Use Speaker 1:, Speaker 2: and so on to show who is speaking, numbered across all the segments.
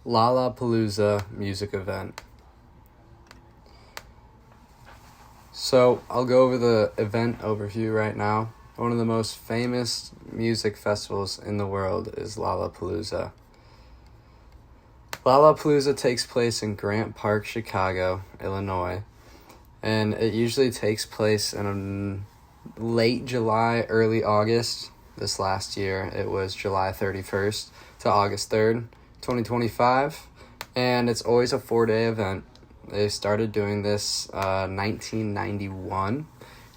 Speaker 1: Lollapalooza music event. So I'll go over the event overview right now. One of the most famous music festivals in the world is Lollapalooza. Lollapalooza takes place in Grant Park, Chicago, Illinois, and it usually takes place in late July, early August. This last year, it was July 31st to August 3rd, 2025, and it's always a 4-day event. They started doing this 1991.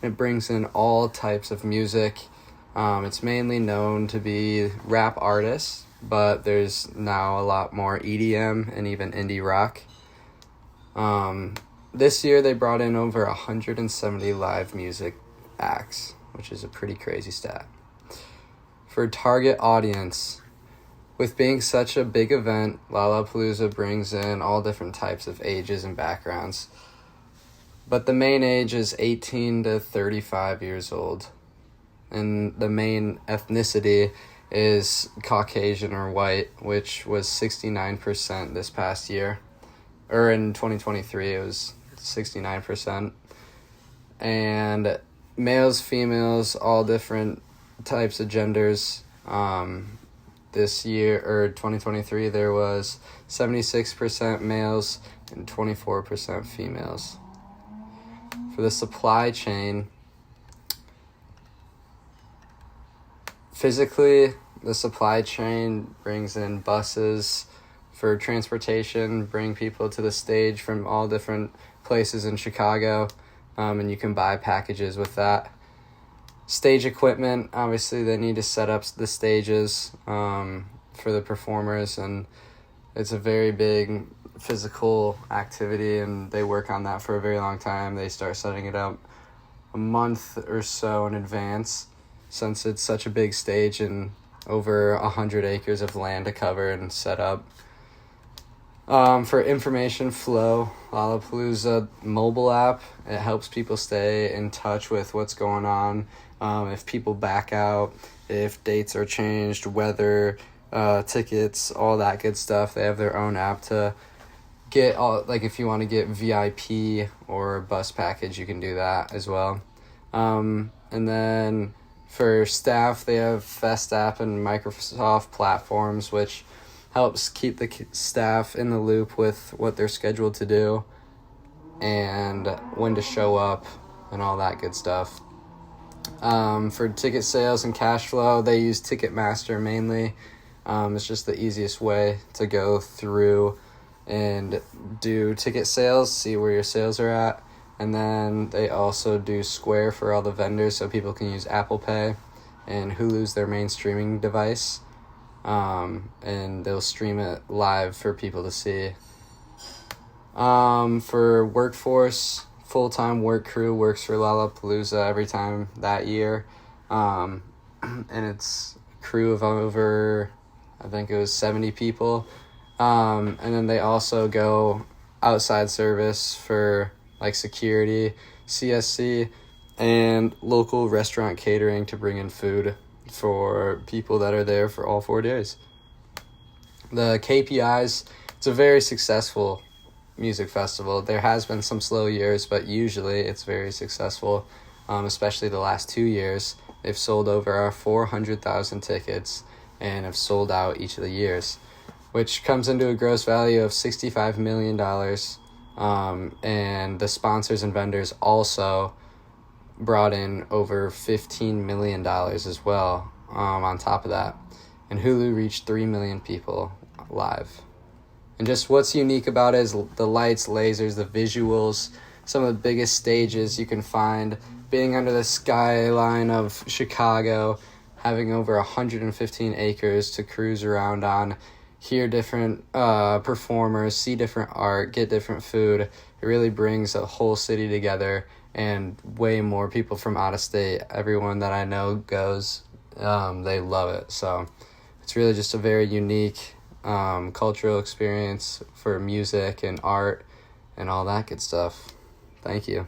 Speaker 1: It brings in all types of music. It's mainly known to be rap artists, but there's now a lot more EDM and even indie rock. This year they brought in over 170 live music acts, which is a pretty crazy stat. For target audience, with being such a big event, Lollapalooza brings in all different types of ages and backgrounds. But the main age is 18 to 35 years old. And the main ethnicity is Caucasian or white, which was 69% this past year. Or in 2023, it was 69%. And males, females, all different types of genders. This year, or 2023, there was 76% males and 24% females. For the supply chain, physically, the supply chain brings in buses for transportation, bring people to the stage from all different places in Chicago, and you can buy packages with that. Stage equipment, obviously they need to set up the stages for the performers, and it's a very big physical activity, and they work on that for a very long time. They start setting it up a month or so in advance, since it's such a big stage and over 100 acres of land to cover and set up. For information flow, Lollapalooza mobile app, it helps people stay in touch with what's going on. If people back out, if dates are changed, weather, tickets, all that good stuff. They have their own app to get all, like if you want to get VIP or bus package, you can do that as well. And then for staff, they have Fest app and Microsoft platforms, which helps keep the staff in the loop with what they're scheduled to do and when to show up and all that good stuff. For ticket sales and cash flow, they use Ticketmaster mainly. It's just the easiest way to go through and do ticket sales, see where your sales are at. And then they also do Square for all the vendors, so people can use Apple Pay, and Hulu's their main streaming device. And they'll stream it live for people to see. For workforce, full-time work crew works for Lollapalooza every time that year. And it's a crew of over, I think it was 70 people. And then they also go outside service for like security, CSC, and local restaurant catering to bring in food for people that are there for all 4 days. The KPIs, it's a very successful music festival. There has been some slow years, but usually it's very successful, especially the last 2 years. They've sold over 400,000 tickets and have sold out each of the years, which comes into a gross value of $65 million. And the sponsors and vendors also brought in over $15 million as well, on top of that. And Hulu reached 3 million people live. And just what's unique about it is the lights, lasers, the visuals, some of the biggest stages you can find, being under the skyline of Chicago, having over 115 acres to cruise around on, hear different performers, see different art, get different food. It really brings a whole city together, and way more people from out of state. Everyone that I know goes, they love it. So it's really just a very unique cultural experience for music and art and all that good stuff. Thank you.